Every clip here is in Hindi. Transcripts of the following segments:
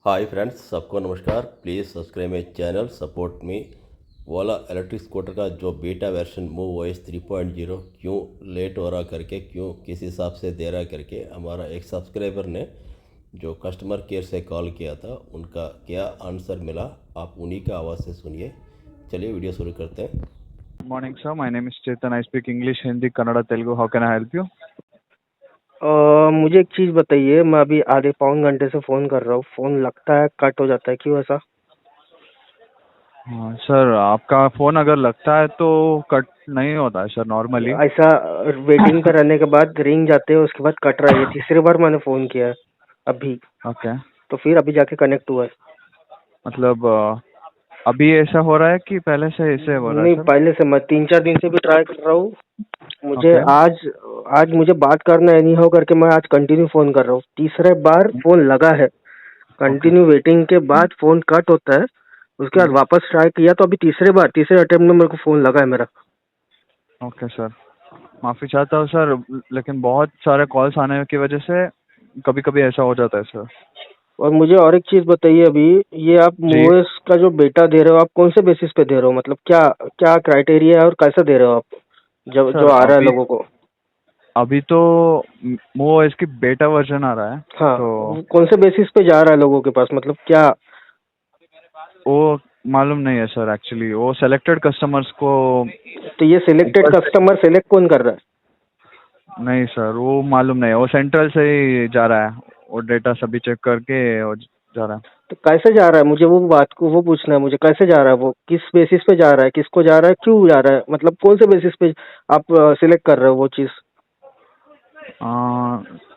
हाय फ्रेंड्स, सबको नमस्कार। Please subscribe my channel, support me. Ola electric scooter का जो बीटा वर्जन मूव वॉइस 3.0 क्यों लेट हो रहा करके, क्यों किस हिसाब से दे रहा करके, हमारा एक सब्सक्राइबर ने जो कस्टमर केयर से कॉल किया था, उनका क्या आंसर मिला, आप उन्हीं का आवाज़ से सुनिए। चलिए वीडियो शुरू करते हैं। Morning, sir. My name is Chetan. I speak English, Hindi, Kannada, Telugu. How can I help you? मुझे एक चीज़ बताइए। मैं अभी आधे पौन घंटे से फ़ोन कर रहा हूँ, फ़ोन लगता है कट हो जाता है, क्यों ऐसा? हाँ सर, आपका फ़ोन अगर लगता है तो कट नहीं होता है सर नॉर्मली। ऐसा वेटिंग पे रहने के बाद रिंग जाते हैं, उसके बाद कट रहा है। ये तीसरी बार मैंने फ़ोन किया है अभी, ओके, तो फिर अभी जाके कनेक्ट हुआ है। मतलब अभी ऐसा हो रहा है कि पहले से ऐसे हो रहा है नहीं, सर? पहले से मैं 3-4 दिन से भी ट्राई कर रहा हूँ। मुझे ओके, आज मुझे बात करना है एनी हाउ करके, मैं आज कंटिन्यू फ़ोन कर रहा हूँ। तीसरे बार फ़ोन लगा है, ओके, कंटिन्यू वेटिंग के बाद फ़ोन कट होता है। उसके बाद वापस ट्राई किया तो अभी तीसरे अटेम्प्ट में मेरे को फ़ोन लगा है मेरा। Okay sir. माफ़ी चाहता हूँ सर, लेकिन बहुत सारे कॉल्स आने की वजह से कभी कभी ऐसा हो जाता है सर। और मुझे और एक चीज़ बताइए, अभी ये आप जी, मूवर्स का जो बेटा दे रहे हो, आप कौन से बेसिस पे दे रहे हो? मतलब क्या क्या क्राइटेरिया है और कैसे दे रहे हो आप, जो जो सर आ रहा है अभी लोगों को? अभी तो वो इसकी बेटा वर्जन आ रहा है, हाँ, तो वो कौन से बेसिस पे जा रहा है लोगों के पास, मतलब क्या? वो मालूम नहीं है सर। एक्चुअली वो सेलेक्टेड कस्टमर्स को तो ये सिलेक्टेड ऊपर से, कस्टमर सेलेक्ट कौन कर रहा है? नहीं सर वो मालूम नहीं है। वो सेंट्रल से ही जा रहा है, वो डेटा सभी चेक करके वो जा रहा है। तो कैसे जा रहा है, मुझे वो बात को वो पूछना है। मुझे कैसे जा रहा है, वो किस बेसिस पे जा रहा है, किसको जा रहा है, क्यों जा रहा है, मतलब कौन से बेसिस पे आप सिलेक्ट कर रहे हो वो चीज़?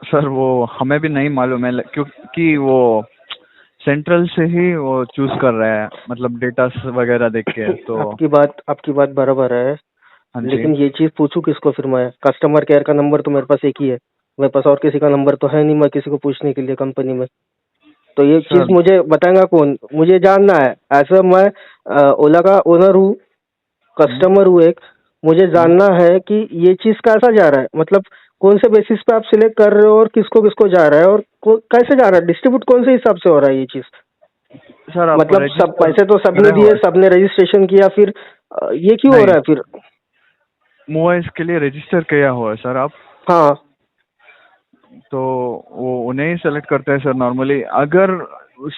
सर वो हमें भी नहीं मालूम है, क्योंकि वो सेंट्रल से ही वो चूज कर रहे हैं, मतलब डेटा वगैरह देख के तो। आपकी बात बराबर है, हाँ जी लेकिन ये चीज़ पूछूं किसको फिर मैं? कस्टमर केयर का नंबर तो मेरे पास एक ही है, मेरे पास और किसी का नंबर तो है नहीं मैं किसी को पूछने के लिए कंपनी में। तो ये चीज़ सर। मुझे बताएगा कौन? मुझे जानना है। ऐसा मैं ओला का ओनर हूँ, हम्म, कस्टमर हूँ एक। मुझे हम्म। जानना है कि ये चीज़ कैसा जा रहा है, मतलब कौन से बेसिस पे आप सिलेक्ट कर रहे हो और किसको किसको जा रहा है और कैसे जा रहा है, डिस्ट्रीब्यूट कौन से हिसाब से हो रहा है ये चीज़? सर आप मतलब सब रजिस्टर पैसे तो सबने करे दिए, हुआ है? सबने रजिस्ट्रेशन किया, फिर ये क्यों हो नहीं, रहा है फिर? मूवाइज के लिए रजिस्टर किया हुआ है सर आप, हाँ, तो वो उन्हें ही सेलेक्ट करते हैं सर नॉर्मली। अगर उस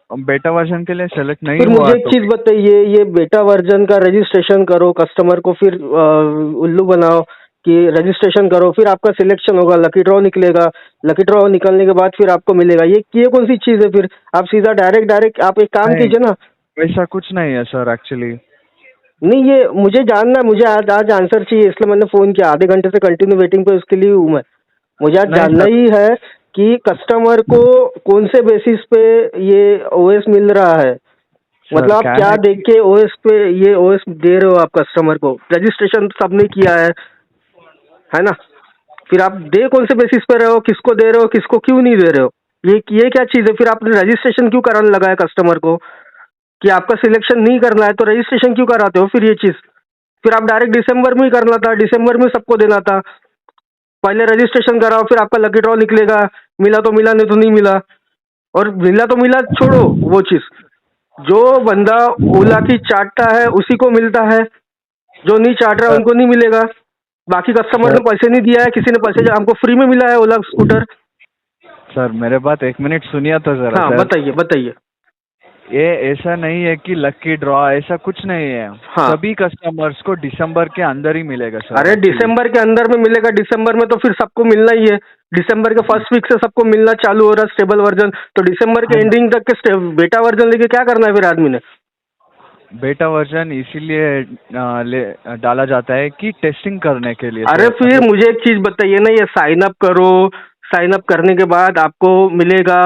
बेटा वर्जन के लिए सेलेक्ट तो नहीं फिर मुझे हुआ एक तो चीज बताइए, ये बेटा वर्जन का रजिस्ट्रेशन करो, कस्टमर को फिर उल्लू बनाओ कि रजिस्ट्रेशन करो, फिर आपका सिलेक्शन होगा, लकी ड्रॉ निकलेगा। लकी ड्रॉ निकलने के बाद फिर आपको मिलेगा। ये कौन सी चीज है फिर? आप सीधा डायरेक्ट डायरेक्ट आप एक काम नहीं, कीजिए ना। वैसा कुछ नहीं है सर एक्चुअली। नहीं, ये मुझे जानना है, मुझे आज आज आंसर चाहिए, इसलिए मैंने फोन किया। आधे घंटे से कंटिन्यू वेटिंग पे उसके लिए हूँ मैं। मुझे आज नहीं जानना सर, ही है कि कस्टमर को कौन से बेसिस पे ये ओएस मिल रहा है। मतलब सर आप क्या क्या है देख कि के ओएस पे ये ओएस दे रहे हो आप कस्टमर को? रजिस्ट्रेशन तो सबने किया है ना? फिर आप दे कौन से बेसिस पे रहे हो, किसको दे रहे हो, किसको क्यों नहीं दे रहे हो? ये क्या चीज़ है? फिर आपने रजिस्ट्रेशन क्यों कराने लगा है कस्टमर को कि आपका सिलेक्शन नहीं करना है, तो रजिस्ट्रेशन क्यों कराते हो फिर ये चीज़? फिर आप डायरेक्ट दिसंबर में ही करना था, दिसंबर में सबको देना था। पहले रजिस्ट्रेशन कराओ, फिर आपका लकी ड्रॉ निकलेगा। मिला तो मिला, नहीं तो नहीं मिला। और मिला तो मिला छोड़ो वो चीज़, जो बंदा ओला की चाटता है उसी को मिलता है, जो नहीं चाट रहा है सर, उनको नहीं मिलेगा। बाकी कस्टमर सर, ने पैसे नहीं दिया है, किसी ने पैसे, हमको फ्री में मिला है ओला स्कूटर। सर मेरे बात एक मिनट सुनिए तो जरा हाँ, सर। बताइए बताइए। ये ऐसा नहीं है कि लकी ड्रॉ, ऐसा कुछ नहीं है। हाँ, सभी कस्टमर्स को दिसंबर के अंदर ही मिलेगा सर अरे एक्चुअली। दिसंबर के अंदर में मिलेगा, दिसंबर में तो फिर सबको मिलना ही है। दिसंबर के फर्स्ट वीक से सबको मिलना चालू हो रहा है स्टेबल वर्जन, तो दिसंबर के हाँ, एंडिंग तक के बेटा वर्जन लेके क्या करना है फिर आदमी ने? बेटा वर्जन इसीलिए ले डाला जाता है कि टेस्टिंग करने के लिए अरे सर, फिर मतलब। मुझे एक चीज बताइए ना, ये साइन अप करो, साइन अप करने के बाद आपको मिलेगा,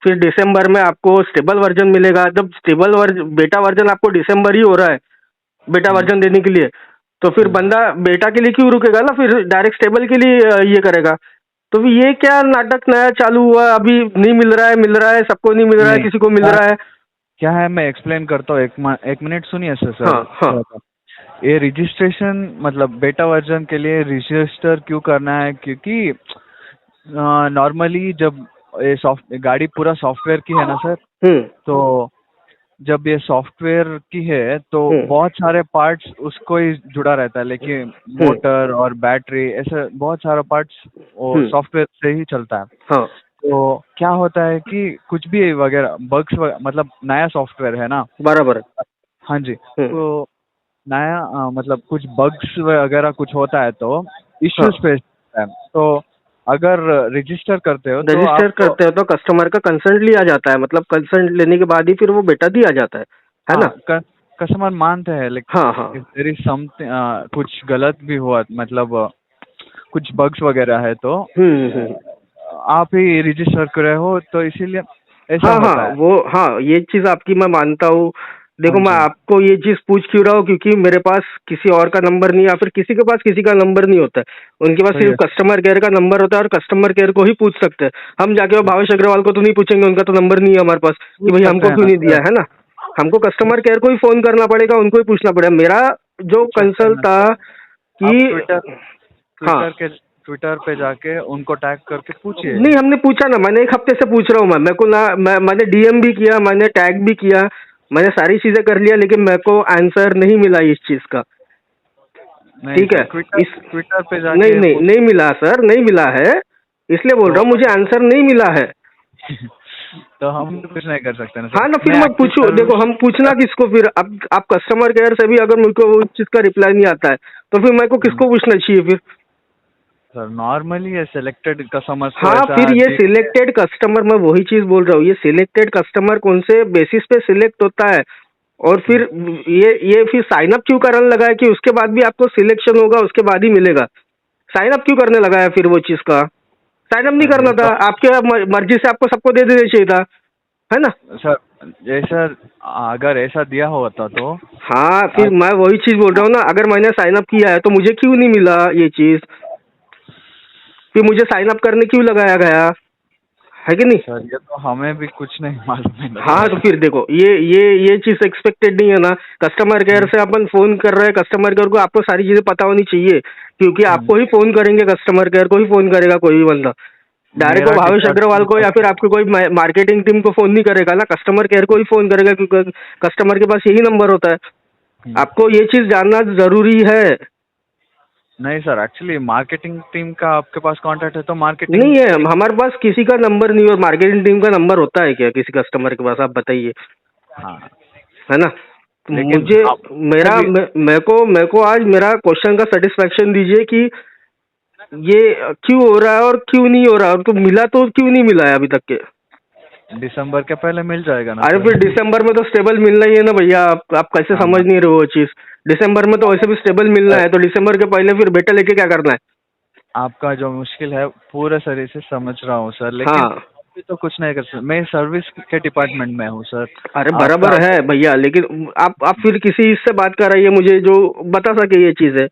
फिर दिसंबर में आपको स्टेबल वर्जन मिलेगा। जब स्टेबल वर्जन बेटा वर्जन आपको दिसंबर ही हो रहा है बेटा हम्म, वर्जन देने के लिए, तो फिर हम्म। बंदा बेटा के लिए क्यों रुकेगा ना, फिर डायरेक्ट स्टेबल के लिए ये करेगा। तो फिर ये क्या नाटक नया चालू हुआ? अभी नहीं मिल रहा है, मिल रहा है, सबको नहीं मिल रहा है, नहीं, किसी को मिल क्या रहा है। क्या है मैं एक्सप्लेन करता हूँ। एक मिनट सुनिए सर हाँ सर हाँ। थोड़ा सा। ये रजिस्ट्रेशन मतलब बेटा वर्जन के लिए रजिस्टर क्यों करना है, क्योंकि नॉर्मली जब ये गाड़ी पूरा सॉफ्टवेयर की है ना सर, हम्म तो जब ये सॉफ्टवेयर की है तो हम्म बहुत सारे पार्ट्स उसको ही जुड़ा रहता है, लेकिन मोटर और बैटरी ऐसे बहुत सारा पार्ट्स वो हम्म, सॉफ्टवेयर से ही चलता है। हाँ तो क्या होता है कि कुछ भी वगैरह बग्स मतलब नया सॉफ्टवेयर है ना। बराबर है। हाँ जी, हम्म, तो नया मतलब कुछ बग्स वगैरह कुछ होता है तो हाँ, इश्यूज फेस होता है। तो अगर रजिस्टर करते हो तो रजिस्टर आप करते हो तो कस्टमर का कंसर्ट लिया जाता है, मतलब कंसर्ट लेने के बाद ही फिर वो बेटा दिया जाता है ना? हाँ कस्टमर मानते हैं, हाँ हाँ लेकिन देयर इज समथिंग कुछ गलत भी हुआ मतलब कुछ बग्स वगैरह है तो हम्म। आप ही रजिस्टर करे हो तो इसीलिए ऐसा हाँ होता हाँ है। वो, हाँ ये चीज आपकी मैं मानता हूँ। हाँ देखो मैं जी, आपको ये चीज पूछ क्यों रहा हूँ, क्योंकि मेरे पास किसी और का नंबर नहीं, या फिर किसी के पास किसी का नंबर नहीं होता है, उनके पास सही सिर्फ है कस्टमर केयर का नंबर होता है और कस्टमर केयर को ही पूछ सकते हैं। हम जाके वो भावेश अग्रवाल को तो नहीं पूछेंगे, उनका तो नंबर नहीं है हमारे पास कि पूछ भाई सकते हमको हैं क्यों ना नहीं दिया सर, है ना। हमको कस्टमर केयर को ही फोन करना पड़ेगा, उनको ही पूछना पड़ेगा। मेरा जो पूछ सकते हैं कंसल्ट ना था सर। कि, आप ट्विटर हाँ, ट्विटर पे जाके उनको टैग करके पूछिए। नहीं हमने पूछा ना, मैंने एक हफ्ते से पूछ रहा हूँ। मैं, मेरे को ना, मैंने डीएम भी किया, मैंने टैग भी किया, मैंने सारी चीजें कर लिया, लेकिन मेरे को आंसर नहीं मिला इस चीज का। नहीं ठीक है, सर, ट्विटर इस, ट्विटर पे नहीं जाके नहीं नहीं मिला सर, नहीं मिला है, इसलिए बोल तो रहा हूँ मुझे आंसर नहीं मिला है। तो हम तो कुछ नहीं कर सकते ना हाँ सर। ना, फिर मैं मैं एक्टिव पूछू, देखो सर्विस हम पूछना किसको फिर? अब आप कस्टमर केयर से भी अगर मुझको उस चीज का रिप्लाई नहीं आता है, तो फिर मेरे को किसको पूछना चाहिए फिर? सर नॉर्मली ये सिलेक्टेड कस्टमर्स को हाँ, ऐसा फिर ये सिलेक्टेड कस्टमर, मैं वही चीज बोल रहा हूँ, ये सिलेक्टेड कस्टमर कौन से बेसिस पे सिलेक्ट होता है? और फिर ये फिर साइन अप क्यों करने लगा है कि उसके बाद भी आपको सिलेक्शन होगा, उसके बाद ही मिलेगा? साइन अप क्यों करने लगा है फिर वो चीज का? साइन अप नहीं सर करना ये था, तो आपके मर्जी से आपको सबको दे देना चाहिए था, है ना? सर जैसा अगर ऐसा दिया होता तो हाँ, फिर आज मैं वही चीज बोल रहा हूँ ना, अगर मैंने साइन अप किया है तो मुझे क्यों नहीं मिला ये चीज? फिर मुझे साइन अप करने क्यों लगाया गया, है कि नहीं? सर ये तो हमें भी कुछ नहीं मालूम है ना हाँ, तो सर। फिर देखो ये चीज एक्सपेक्टेड नहीं है ना। कस्टमर केयर से अपन फोन कर रहे हैं, कस्टमर केयर को आपको सारी चीजें पता होनी चाहिए, क्योंकि हम्म, आपको ही फोन करेंगे, कस्टमर केयर को ही फोन करेगा कोई भी बंदा। डायरेक्ट वो मेरा भावेश अग्रवाल को या डिपार्टमेंट फिर आपकी कोई मार्केटिंग टीम को फोन नहीं करेगा ना, कस्टमर केयर को ही फोन करेगा, क्योंकि कस्टमर के पास यही नंबर होता है। आपको ये चीज जानना जरूरी है। नहीं सर, एक्चुअली मार्केटिंग टीम का आपके पास कांटेक्ट है तो नहीं मार्केटिंग है हमारे पास किसी का नंबर नहीं, और मार्केटिंग टीम का नंबर होता है क्या किसी कस्टमर के पास? आप बताइए, हाँ, है ना? तो लेकिन मुझे, आप मेरा भी मेरे को आज मेरा क्वेश्चन का सेटिस्फेक्शन दीजिए कि ये क्यों हो रहा है और क्यों नहीं हो रहा है, और तो मिला तो क्यों नहीं मिला है अभी तक के? दिसंबर के पहले मिल जाएगा ना अरे सर। फिर दिसंबर में तो स्टेबल मिलना ही है ना भैया, आप कैसे हाँ समझ नहीं रहे हो वो चीज? दिसंबर में तो वैसे भी स्टेबल मिलना है, तो दिसंबर के पहले फिर बेटा लेके क्या करना है? आपका जो मुश्किल है पूरे शरीर से समझ रहा हूँ सर, लेकिन हाँ, अभी तो कुछ नहीं कर सकता। मैं सर्विस के डिपार्टमेंट में हूँ सर। अरे आपका बराबर है भैया, लेकिन आप फिर किसी इससे बात कराइए मुझे जो बता सके ये चीज है।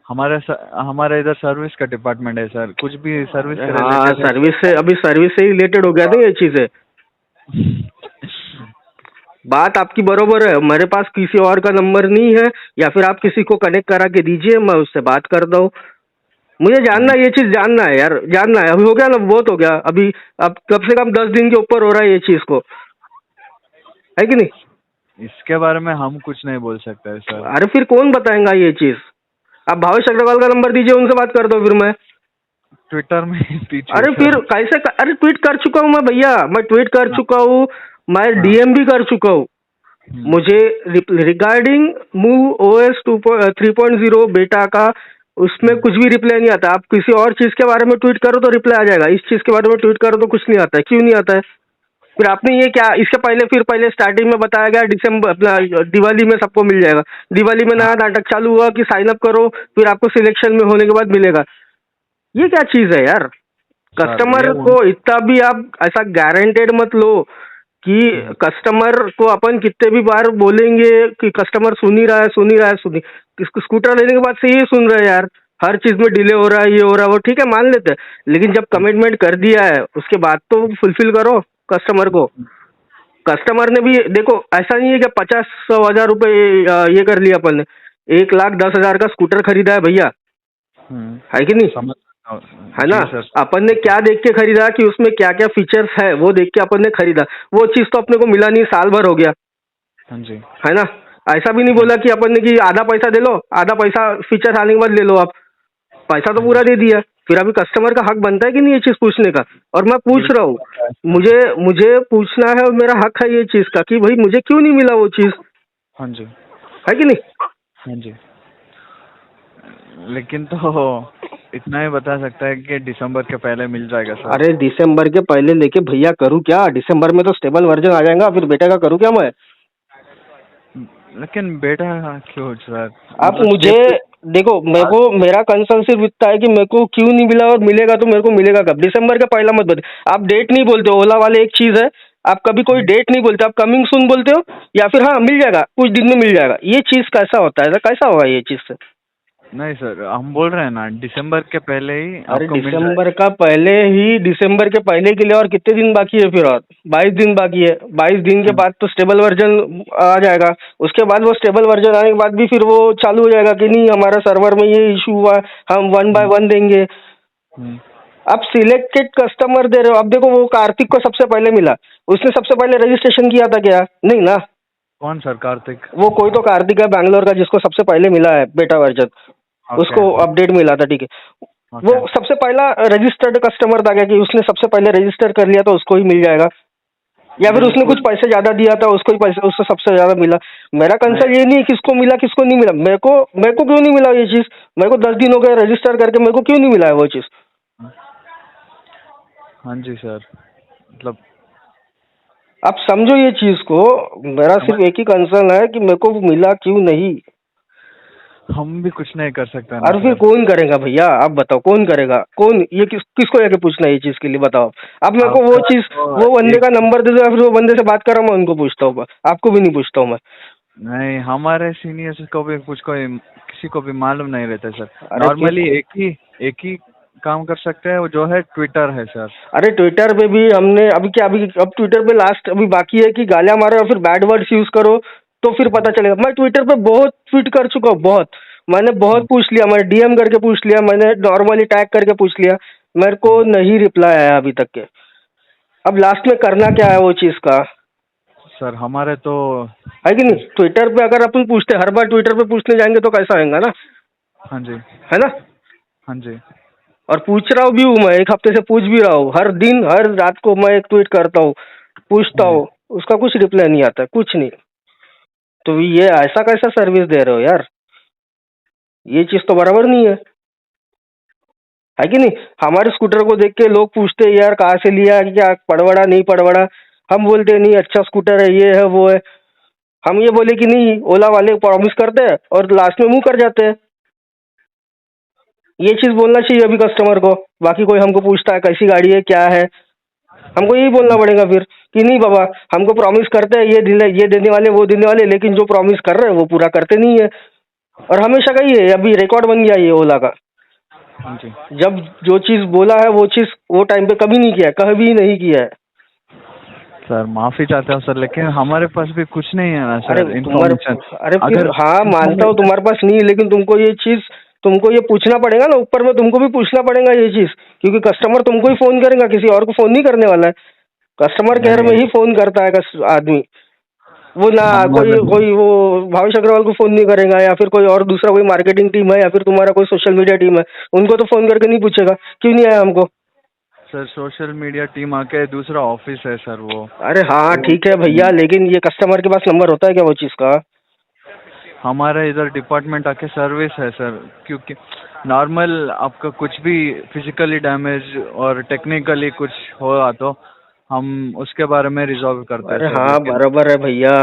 हमारे इधर सर्विस का डिपार्टमेंट है सर, कुछ भी सर्विस से हाँ, रिलेटेड है तो सर्विस से, अभी सर्विस से ही रिलेटेड हो गया ना ये चीजें। बात आपकी बरोबर है, मेरे पास किसी और का नंबर नहीं है, या फिर आप किसी को कनेक्ट करा के दीजिए, मैं उससे बात करता हूँ। मुझे जानना नहीं है, ये चीज जानना है यार, जानना है। अभी हो गया ना, बहुत हो गया अभी। अब कम से कम 10 दिन के ऊपर हो रहा है ये चीज को, है कि नहीं? इसके बारे में हम कुछ नहीं बोल सकते सर। अरे फिर कौन बताएगा ये चीज? आप भावेश अग्रवाल का नंबर दीजिए, उनसे बात कर दो फिर मैं। ट्विटर में दीजिए अरे फिर सर। कैसे अरे ट्वीट कर चुका हूँ मैं भैया, मैं ट्वीट कर हाँ चुका हूँ, मैं हाँ। डीएम भी कर चुका हूँ। हम्म, मुझे रिगार्डिंग मूव ओएस 3.0 बेटा का, उसमें कुछ भी रिप्लाई नहीं आता। आप किसी और चीज के बारे में ट्वीट करो तो रिप्लाई आ जाएगा, इस चीज के बारे में ट्वीट करो तो कुछ नहीं आता है। क्यों नहीं आता है? फिर आपने ये क्या, इसके पहले, फिर पहले स्टार्टिंग में बताया गया दिसंबर अपना दिवाली में सबको मिल जाएगा। दिवाली में हाँ नया नाटक चालू हुआ कि साइन अप करो, फिर आपको सिलेक्शन में होने के बाद मिलेगा। ये क्या चीज है यार? सर कस्टमर को इतना भी आप ऐसा गारंटेड मत लो कि कस्टमर को अपन कितने भी बार बोलेंगे कि कस्टमर सुन ही रहा है, सुन ही रहा है, सुनी, स्कूटर लेने के बाद से ये सुन रहा है यार, हर चीज में डिले हो रहा है, ये हो रहा है, वो ठीक है मान लेते हैं, लेकिन जब कमिटमेंट कर दिया है उसके बाद तो फुलफिल करो कस्टमर को। कस्टमर ने भी देखो, ऐसा नहीं है कि 50-100 हज़ार रुपए ये कर लिया अपन ने, 1,10,000 का स्कूटर खरीदा है भैया, हम्म, है कि नहीं? समझ है ना। जी सर। अपन ने क्या देख के खरीदा कि उसमें क्या क्या फीचर्स है, वो देख के अपन ने खरीदा। वो चीज तो अपने को मिला नहीं, साल भर हो गया, हाँ जी। है ना। ऐसा भी नहीं हाँ बोला कि अपन ने कि आधा पैसा दे लो, आधा पैसा फीचर आने के बाद ले लो। आप पैसा तो हाँ पूरा जी। दे दिया, फिर अभी कस्टमर का हक बनता है कि नहीं ये चीज पूछने का। और मैं पूछ रहा बिल्कुल हूँ, बनता है मुझे सर। मुझे पूछना है और मेरा हक है ये चीज का कि भाई मुझे क्यों नहीं मिला वो चीज, हाँ जी। है कि नहीं। हाँ जी। लेकिन तो इतना ही बता सकता है कि दिसंबर के पहले मिल जाएगा सर। अरे दिसंबर के पहले लेके भैया करूँ क्या? दिसंबर में तो स्टेबल वर्जन आ जाएगा, फिर बेटे का करूँ क्या मैं? लेकिन बेटा क्यों सर? आप मतलब मुझे स्टेबल। देखो, मेरे को मेरा कंसर्न सिर्फ इतना है कि मेरे को क्यों नहीं मिला, और मिलेगा तो मेरे को मिलेगा कब? दिसंबर का पहला मत बता। आप डेट नहीं बोलते हो, ओला वाले एक चीज है, आप कभी कोई डेट नहीं बोलते, आप कमिंग सून बोलते हो, या फिर हाँ मिल जाएगा कुछ दिन में मिल जाएगा। ये चीज कैसा होता है, कैसा होगा ये चीज से? नहीं सर, हम बोल रहे हैं ना दिसंबर के पहले ही अरे आपको मिल दिसंबर जाएगा। का पहले ही, दिसंबर के पहले के लिए और कितने दिन बाकी है फिर? और 22 दिन बाकी है। 22 दिन के हाँ बाद तो स्टेबल वर्जन आ जाएगा। उसके बाद वो स्टेबल वर्जन आने के बाद भी फिर वो चालू हो जाएगा कि नहीं हमारा सर्वर में ये इशू हुआ, हम 1 by 1 देंगे। हम्म, आप सिलेक्टेड कस्टमर दे रहे हो। अब देखो, वो कार्तिक को सबसे पहले मिला, उसने सबसे पहले रजिस्ट्रेशन किया था क्या? नहीं ना। कौन सर? कार्तिक? वो कोई तो कार्तिक है बैंगलोर का, जिसको सबसे पहले मिला है बेटा वर्जन, ओके। उसको अपडेट मिला था, ठीक है। वो ओके। सबसे पहला रजिस्टर्ड कस्टमर था क्या, कि उसने सबसे पहले रजिस्टर कर लिया तो उसको ही मिल जाएगा? या फिर उसने कुछ बिल्कुल। पैसे ज्यादा दिया था, उसको ही पैसे, उससे सबसे ज्यादा मिला? मेरा नहीं। कंसर्न ये नहीं है किसको मिला किसको नहीं मिला, मेरे को क्यों नहीं मिला ये चीज? मेरे को 10 दिन हो गए रजिस्टर करके, मेरे को क्यों नहीं मिला है वो चीज? हाँ जी सर। मतलब आप समझो ये चीज को। मेरा समझ। सिर्फ एक ही कंसर्न है कि मेरे को मिला क्यों नहीं। हम भी कुछ नहीं कर सकते ना और फिर सर। कौन करेगा भैया? आप बताओ कौन करेगा? कौन ये किसको जाके पूछना है ये चीज के लिए? बताओ। अब मेरे को वो आपका चीज, तो वो बंदे एक। का नंबर दे दो, या फिर वो बंदे से बात करो, मैं उनको पूछता हूँ। आपको भी नहीं पूछता हूँ मैं। नहीं, हमारे सीनियर्स को भी कुछ कोई किसी को भी मालूम नहीं रहता सर। अरे नॉर्मली एक ही काम कर सकते हैं, वो जो है ट्विटर है सर। अरे ट्विटर पे भी हमने अभी क्या, अभी अब ट्विटर पे लास्ट अभी बाकी है कि गालियां मारो या फिर बैड वर्ड्स यूज करो, तो फिर पता चलेगा। मैं ट्विटर पे बहुत ट्वीट कर चुका हूँ, बहुत। मैंने बहुत पूछ लिया, मैंने डीएम करके पूछ लिया, मैंने नॉर्मली टैग करके पूछ लिया, मेरे को नहीं रिप्लाई आया अभी तक के। अब लास्ट में करना क्या है वो चीज का? सर हमारे तो। है कि नहीं? ट्विटर पे अगर अपन पूछते, हर बार ट्विटर पे पूछने जाएंगे तो कैसा आएगा ना, हाँ जी। है ना। हाँ जी। और पूछ रहा भी हूँ, मैं एक हफ्ते से पूछ भी रहा हूँ, हर दिन हर रात को मैं एक ट्वीट करता हूँ, पूछता जी। हूँ, उसका कुछ रिप्लाई नहीं आता, कुछ नहीं। तो ये ऐसा कैसा सर्विस दे रहे हो यार? ये चीज तो बराबर नहीं है कि नहीं? हमारे स्कूटर को देख के लोग पूछते हैं यार कहाँ से लिया, क्या पड़वड़ा नहीं पड़वड़ा। हम बोलते हैं नहीं अच्छा स्कूटर है, ये है वो है। हम ये बोले कि नहीं, ओला वाले प्रॉमिस करते हैं और लास्ट में मुंह कर जाते हैं। ये चीज बोलना चाहिए अभी कस्टमर को। बाकी कोई हमको पूछता है कैसी गाड़ी है क्या है, हमको यही बोलना पड़ेगा फिर कि नहीं बाबा, हमको प्रॉमिस करते हैं ये देने वाले वो देने वाले, लेकिन जो प्रॉमिस कर रहे हैं वो पूरा करते नहीं है। और हमेशा का ही है, अभी रिकॉर्ड बन गया ये ओला का। हाँ जी। जब जो चीज बोला है वो चीज वो टाइम पे कभी नहीं किया है, कभी नहीं किया है। सर माफी चाहता हूँ सर, लेकिन हमारे पास भी कुछ नहीं है ना अरे सर तुम्हारे, इन्फॉर्मेशन। अरे फिर अगर हाँ मानता हूँ information- तुम्हारे पास नहीं है, लेकिन तुमको ये पूछना पड़ेगा ना, ऊपर में तुमको भी पूछना पड़ेगा ये चीज, क्योंकि कस्टमर तुमको ही फोन करेगा, किसी और को फोन नहीं करने वाला है। कस्टमर केयर में नहीं, ही फोन करता है आदमी। वो ना कोई हमारे। कोई वो भावेश अग्रवाल को फोन नहीं करेगा, या फिर कोई और दूसरा कोई मार्केटिंग टीम है, या फिर तुम्हारा कोई सोशल मीडिया टीम है, उनको तो फोन करके नहीं पूछेगा क्यों नहीं आया हमको। सर सोशल मीडिया टीम आके दूसरा ऑफिस है सर वो। अरे हाँ वो ठीक है भैया, लेकिन ये कस्टमर के पास नंबर होता है क्या वो चीज का? हमारे इधर डिपार्टमेंट आके सर्विस है सर, क्योंकि नॉर्मल आपका कुछ भी फिजिकली डैमेज और टेक्निकली कुछ हुआ तो हम उसके बारे में रिजॉल्व करते हैं अरे सर, हाँ लेकिन बराबर है भैया,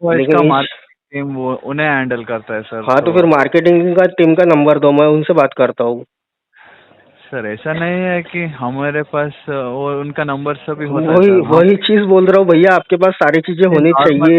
वो इसका लेकिन इस, मार्केटिंग टीम वो उन्हें हैंडल करता है सर। हाँ तो तो फिर मार्केटिंग का टीम का नंबर दो, मैं उनसे बात करता हूँ। सर ऐसा नहीं है कि हमारे पास वो उनका नंबर सभी होता है वही सर। हम वही चीज बोल रहा हूँ भैया, आपके पास सारी चीजें होनी नॉर्मल चाहिए।